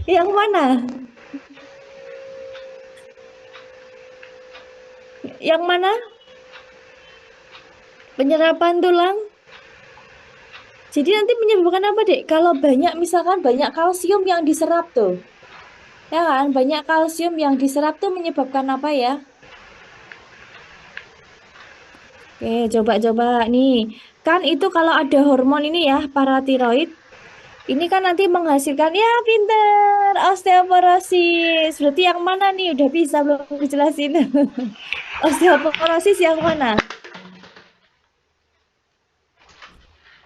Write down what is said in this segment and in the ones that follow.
Yang mana? Yang mana? Penyerapan tulang. Jadi nanti menyebabkan apa, Dek? Kalau banyak, misalkan banyak kalsium yang diserap tuh. Ya kan? Banyak kalsium yang diserap tuh menyebabkan apa ya? Oke, coba-coba nih. Kan itu kalau ada hormon ini ya, paratiroid. Ini kan nanti menghasilkan, ya pinter, osteoporosis. Berarti yang mana nih? Udah bisa belum dijelasin? Osteoporosis yang mana?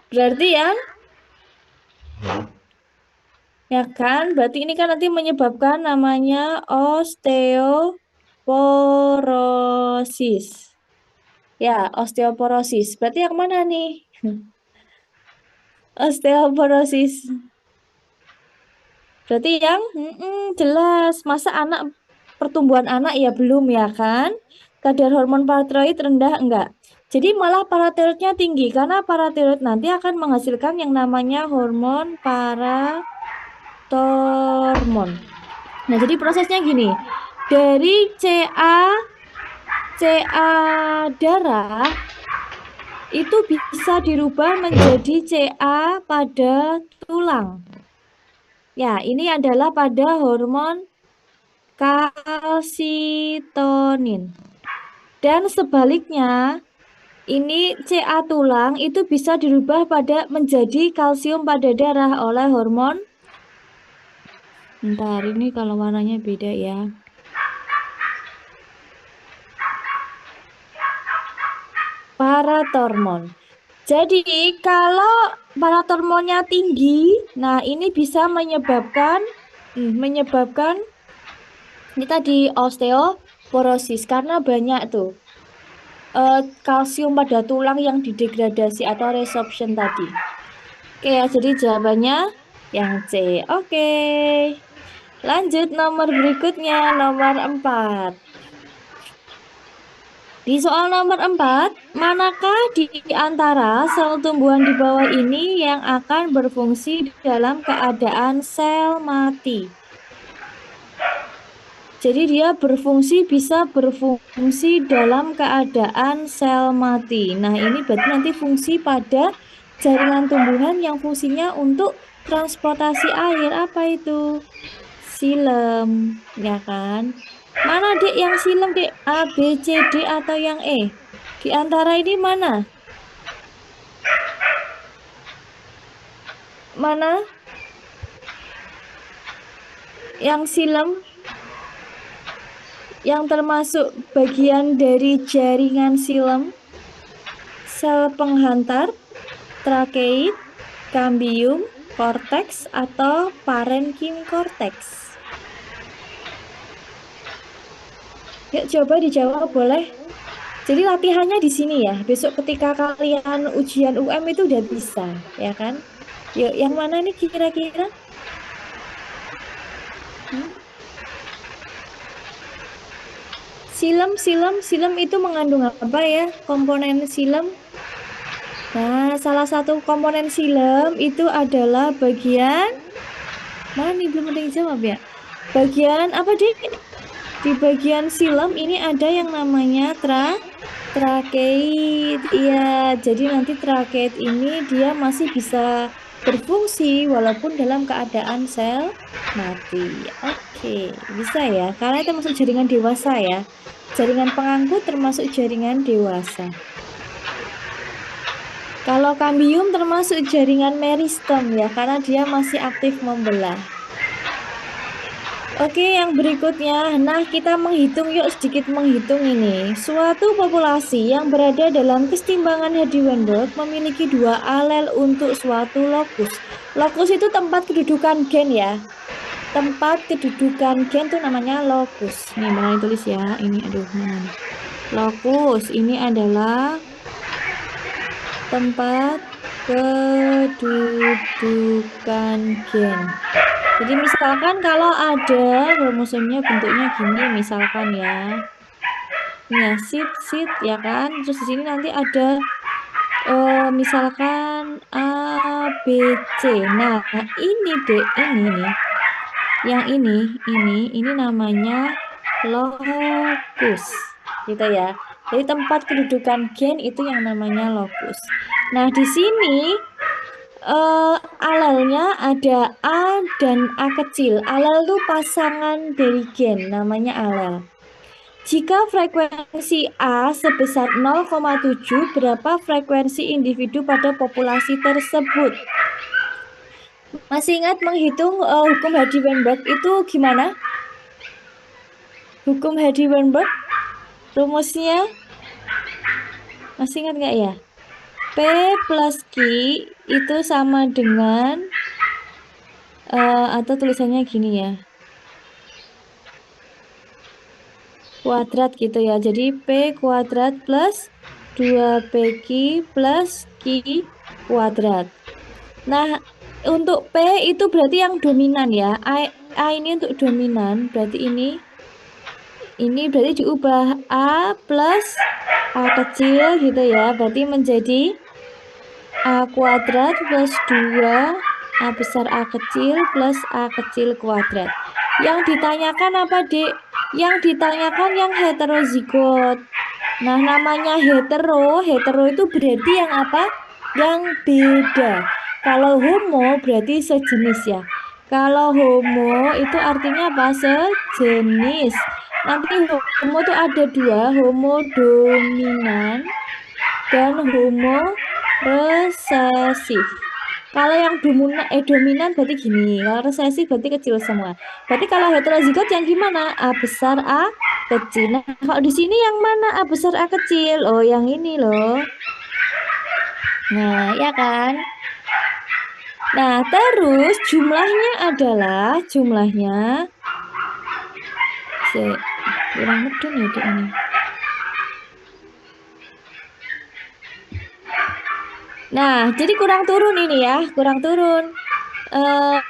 Berarti yang, ya kan? Berarti ini kan nanti menyebabkan namanya osteoporosis. Ya, osteoporosis. Berarti yang mana nih? Osteoporosis. Berarti yang jelas. Masa anak pertumbuhan anak ya belum ya kan? Kadar hormon paratiroid rendah enggak? Jadi malah paratiroidnya tinggi karena paratiroid nanti akan menghasilkan yang namanya hormon paratormon. Nah, jadi prosesnya gini. Dari CA darah itu bisa dirubah menjadi CA pada tulang. Ya, ini adalah pada hormon kalsitonin. Dan sebaliknya, ini CA tulang itu bisa dirubah pada menjadi kalsium pada darah oleh hormon. Bentar, ini kalau warnanya beda ya. Paratormon. Jadi kalau paratormonnya tinggi, nah ini bisa menyebabkan ini tadi osteoporosis karena banyak tuh kalsium pada tulang yang didegradasi atau resorption tadi. Oke ya, jadi jawabannya yang C. Oke. Lanjut nomor berikutnya, nomor 4. Di soal nomor 4, manakah di antara sel tumbuhan di bawah ini yang akan berfungsi dalam keadaan sel mati? Jadi dia bisa berfungsi dalam keadaan sel mati. Nah, ini berarti nanti fungsi pada jaringan tumbuhan yang fungsinya untuk transportasi air. Apa itu? Silem, ya kan? Mana, Dek, yang silem, Dek? A, B, C, D, atau yang E? Di antara ini mana? Mana yang silem? Yang termasuk bagian dari jaringan silem? Sel penghantar, trakeit, kambium, korteks, atau parenkim korteks? Yuk coba dijawab boleh. Jadi latihannya di sini ya. Besok ketika kalian ujian UM itu udah bisa, ya kan? Yuk, yang mana nih kira-kira? Silem itu mengandung apa ya? Komponen silem. Nah, salah satu komponen silem itu adalah bagian mana nih belum ada yang jawab ya? Bagian apa, Dik? Di bagian silem ini ada yang namanya trakeit. Iya, jadi nanti trakeit ini dia masih bisa berfungsi walaupun dalam keadaan sel mati. Oke, bisa ya. Karena itu masuk jaringan dewasa ya. Jaringan pengangkut termasuk jaringan dewasa. Kalau kambium termasuk jaringan meristem ya, karena dia masih aktif membelah. Oke, yang berikutnya. Nah, kita sedikit menghitung ini. Suatu populasi yang berada dalam kesetimbangan Hardy-Weinberg memiliki 2 alel untuk suatu lokus. Lokus itu tempat kedudukan gen ya. Tempat kedudukan gen itu namanya lokus. Nih, mana ditulis ya. Ini, aduh, mana nih? Lokus, ini adalah tempat kedudukan gen. Jadi misalkan kalau ada kromosomnya bentuknya gini misalkan ya. Ini ya sit ya kan. Terus di sini nanti ada misalkan A B C. Nah, ini deh ini nih. Yang ini namanya lokus, gitu ya. Jadi tempat kedudukan gen itu yang namanya lokus. Nah, di sini alelnya ada A dan A kecil. Alel itu pasangan dari gen, namanya alel. Jika frekuensi A sebesar 0,7, berapa frekuensi individu pada populasi tersebut? Masih ingat menghitung hukum Hardy-Weinberg itu gimana? Hukum Hardy-Weinberg, rumusnya masih ingat nggak ya? P plus Q itu sama dengan, atau tulisannya gini ya, kuadrat gitu ya. Jadi P kuadrat plus 2PQ plus Q kuadrat. Nah, untuk P itu berarti yang dominan ya. A ini untuk dominan, berarti ini berarti diubah A plus A kecil gitu ya. Berarti menjadi A kuadrat plus 2 A besar A kecil plus A kecil kuadrat. Yang ditanyakan apa, Dek? Yang ditanyakan yang heterozigot. Nah, namanya hetero itu berarti yang apa? Yang beda. Kalau homo berarti sejenis ya. Kalau homo itu artinya apa? Sejenis. Nanti homo itu ada dua, homo dominan dan homo resesif. Kalau yang dominan berarti gini, kalau resesif berarti kecil semua. Berarti kalau heterozigot yang gimana? A besar A kecil. Nah, kalau di sini yang mana? A besar A kecil. Oh, yang ini loh. Nah, ya kan? Nah, terus jumlahnya kurang medun ya Dek, ini. Nah, jadi kurang turun ini ya, kurang turun. Eh,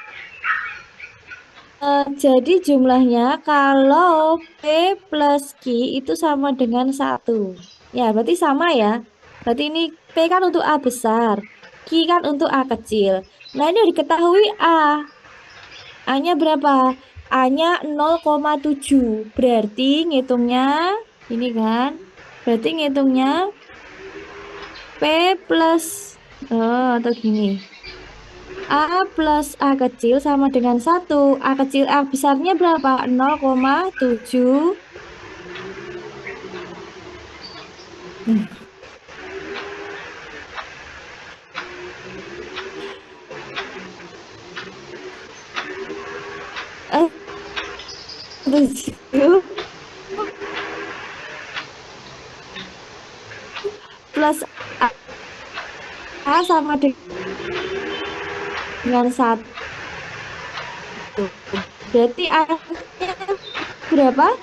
jadi jumlahnya kalau P plus Q itu sama dengan 1. Ya, berarti sama ya. Berarti ini P kan untuk A besar, Q kan untuk A kecil. Nah, ini diketahui A. A-nya berapa? A-nya 0,7. Berarti ngitungnya ini kan. Berarti ngitungnya P plus, atau gini. A plus A kecil sama dengan 1. A kecil, A besarnya berapa? 0,7. Hmm. Eh, 7 plus A, A sama dengan 1. Berarti A-nya berapa?